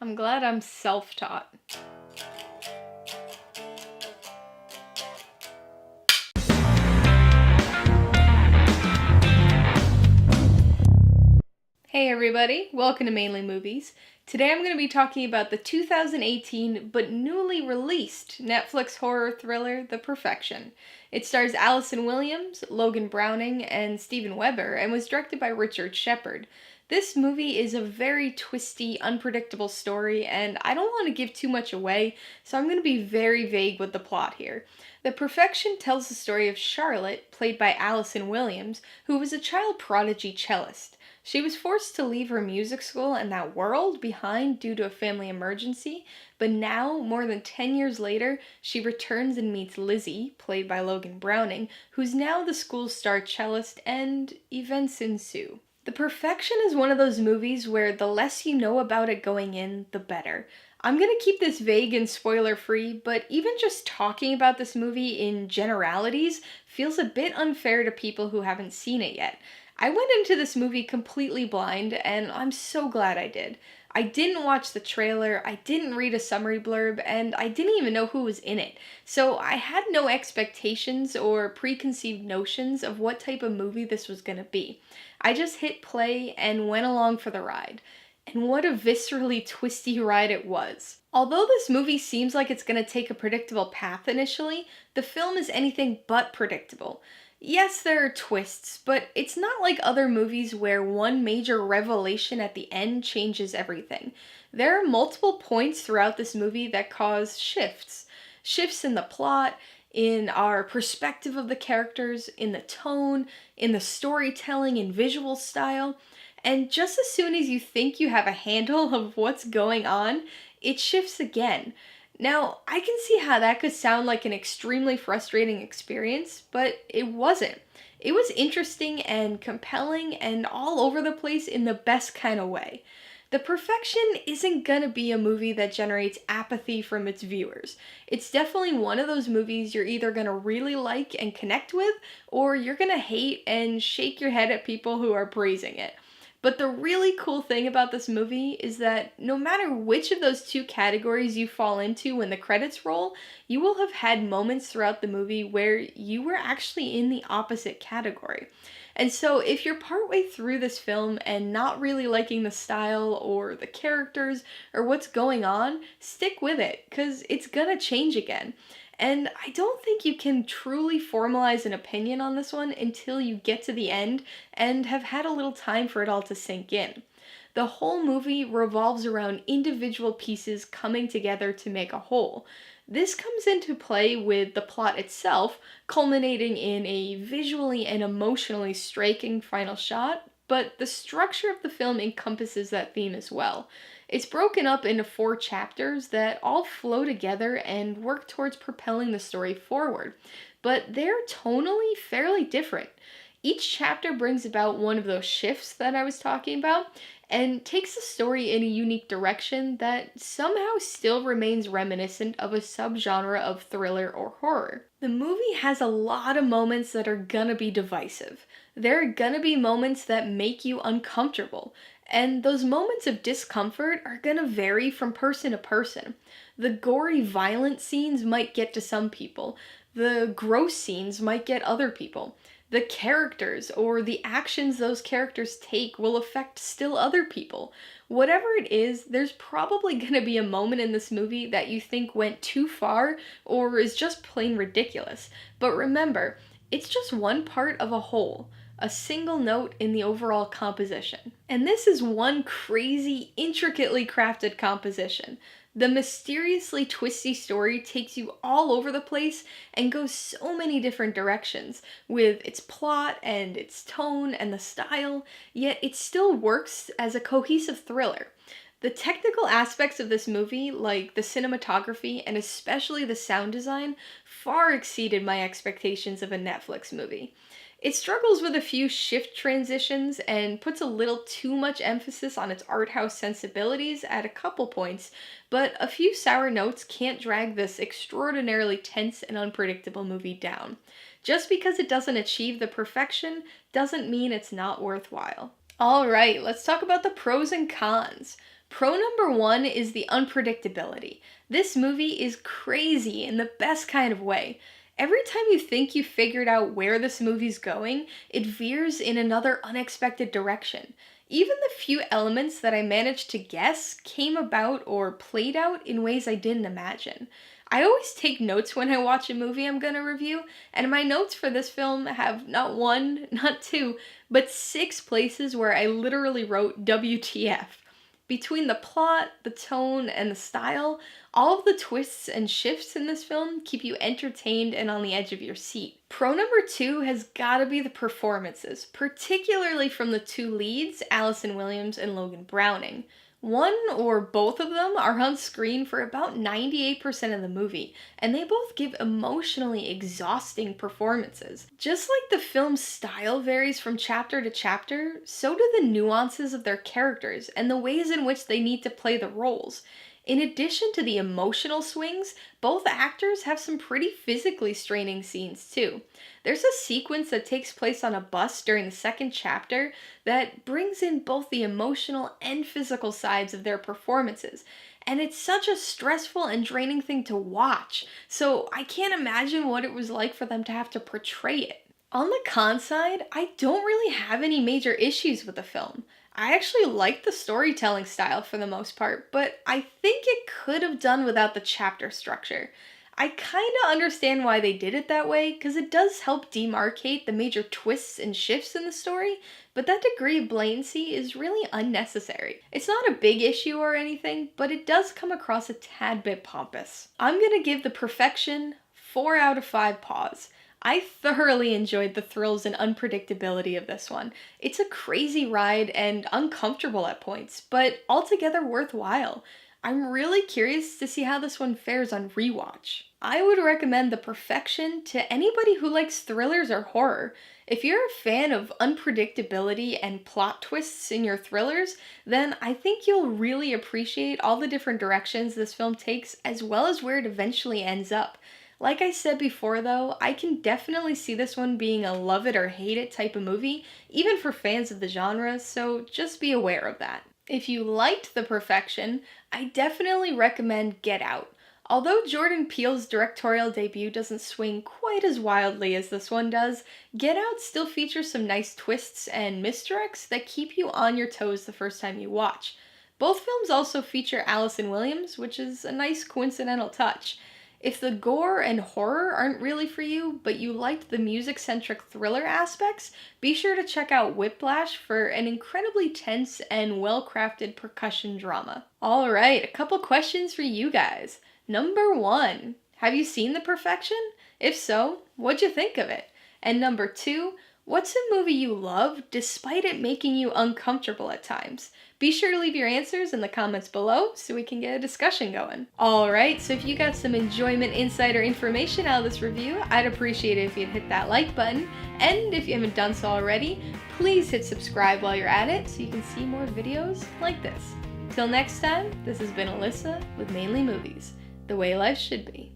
I'm glad I'm self-taught. Hey everybody, welcome to Mainly Movies. Today I'm going to be talking about the 2018 but newly released Netflix horror thriller, The Perfection. It stars Allison Williams, Logan Browning, and Steven Weber, and was directed by Richard Shepard. This movie is a very twisty, unpredictable story, and I don't want to give too much away, so I'm going to be very vague with the plot here. The Perfection tells the story of Charlotte, played by Allison Williams, who was a child prodigy cellist. She was forced to leave her music school and that world behind due to a family emergency, but now, more than 10 years later, she returns and meets Lizzie, played by Logan Browning, who's now the school's star cellist, and events ensue. The Perfection is one of those movies where the less you know about it going in, the better. I'm gonna keep this vague and spoiler-free, but even just talking about this movie in generalities feels a bit unfair to people who haven't seen it yet. I went into this movie completely blind, and I'm so glad I did. I didn't watch the trailer, I didn't read a summary blurb, and I didn't even know who was in it. So I had no expectations or preconceived notions of what type of movie this was gonna be. I just hit play and went along for the ride. And what a viscerally twisty ride it was. Although this movie seems like it's gonna take a predictable path initially, the film is anything but predictable. Yes, there are twists, but it's not like other movies where one major revelation at the end changes everything. There are multiple points throughout this movie that cause shifts. Shifts in the plot, in our perspective of the characters, in the tone, in the storytelling and visual style. And just as soon as you think you have a handle of what's going on, it shifts again. Now, I can see how that could sound like an extremely frustrating experience, but it wasn't. It was interesting and compelling and all over the place in the best kind of way. The Perfection isn't gonna be a movie that generates apathy from its viewers. It's definitely one of those movies you're either gonna really like and connect with, or you're gonna hate and shake your head at people who are praising it. But the really cool thing about this movie is that no matter which of those two categories you fall into when the credits roll, you will have had moments throughout the movie where you were actually in the opposite category. And so if you're partway through this film and not really liking the style or the characters or what's going on, stick with it, because it's gonna change again. And I don't think you can truly formalize an opinion on this one until you get to the end and have had a little time for it all to sink in. The whole movie revolves around individual pieces coming together to make a whole. This comes into play with the plot itself, culminating in a visually and emotionally striking final shot, but the structure of the film encompasses that theme as well. It's broken up into 4 chapters that all flow together and work towards propelling the story forward, but they're tonally fairly different. Each chapter brings about one of those shifts that I was talking about, and takes the story in a unique direction that somehow still remains reminiscent of a subgenre of thriller or horror. The movie has a lot of moments that are gonna be divisive. There are gonna be moments that make you uncomfortable, and those moments of discomfort are gonna vary from person to person. The gory, violent scenes might get to some people. The gross scenes might get other people. The characters or the actions those characters take will affect still other people. Whatever it is, there's probably gonna be a moment in this movie that you think went too far or is just plain ridiculous. But remember, it's just one part of a whole. A single note in the overall composition. And this is one crazy, intricately crafted composition. The mysteriously twisty story takes you all over the place and goes so many different directions with its plot and its tone and the style, yet it still works as a cohesive thriller. The technical aspects of this movie, like the cinematography and especially the sound design, far exceeded my expectations of a Netflix movie. It struggles with a few shift transitions and puts a little too much emphasis on its art house sensibilities at a couple points, but a few sour notes can't drag this extraordinarily tense and unpredictable movie down. Just because it doesn't achieve the perfection doesn't mean it's not worthwhile. Alright, let's talk about the pros and cons. Pro number one is the unpredictability. This movie is crazy in the best kind of way. Every time you think you figured out where this movie's going, it veers in another unexpected direction. Even the few elements that I managed to guess came about or played out in ways I didn't imagine. I always take notes when I watch a movie I'm gonna review, and my notes for this film have not one, not two, but 6 places where I literally wrote WTF. Between the plot, the tone, and the style, all of the twists and shifts in this film keep you entertained and on the edge of your seat. Pro number 2 has gotta be the performances, particularly from the 2 leads, Allison Williams and Logan Browning. One or both of them are on screen for about 98% of the movie, and they both give emotionally exhausting performances. Just like the film's style varies from chapter to chapter, so do the nuances of their characters and the ways in which they need to play the roles. In addition to the emotional swings, both actors have some pretty physically straining scenes too. There's a sequence that takes place on a bus during the second chapter that brings in both the emotional and physical sides of their performances. And it's such a stressful and draining thing to watch, so I can't imagine what it was like for them to have to portray it. On the con side, I don't really have any major issues with the film. I actually like the storytelling style for the most part, but I think it could have done without the chapter structure. I kinda understand why they did it that way, because it does help demarcate the major twists and shifts in the story, but that degree of blatancy is really unnecessary. It's not a big issue or anything, but it does come across a tad bit pompous. I'm gonna give The Perfection 4 out of 5 paws. I thoroughly enjoyed the thrills and unpredictability of this one. It's a crazy ride and uncomfortable at points, but altogether worthwhile. I'm really curious to see how this one fares on rewatch. I would recommend The Perfection to anybody who likes thrillers or horror. If you're a fan of unpredictability and plot twists in your thrillers, then I think you'll really appreciate all the different directions this film takes as well as where it eventually ends up. Like I said before though, I can definitely see this one being a love it or hate it type of movie, even for fans of the genre, so just be aware of that. If you liked The Perfection, I definitely recommend Get Out. Although Jordan Peele's directorial debut doesn't swing quite as wildly as this one does, Get Out still features some nice twists and misdirects that keep you on your toes the first time you watch. Both films also feature Allison Williams, which is a nice coincidental touch. If the gore and horror aren't really for you, but you liked the music-centric thriller aspects, be sure to check out Whiplash for an incredibly tense and well-crafted percussion drama. Alright, a couple questions for you guys. Number 1, have you seen The Perfection? If so, what'd you think of it? And number 2, what's a movie you love despite it making you uncomfortable at times? Be sure to leave your answers in the comments below so we can get a discussion going. Alright, so if you got some enjoyment, insight, or information out of this review, I'd appreciate it if you'd hit that like button. And if you haven't done so already, please hit subscribe while you're at it so you can see more videos like this. Till next time, this has been Alyssa with Mainly Movies, the way life should be.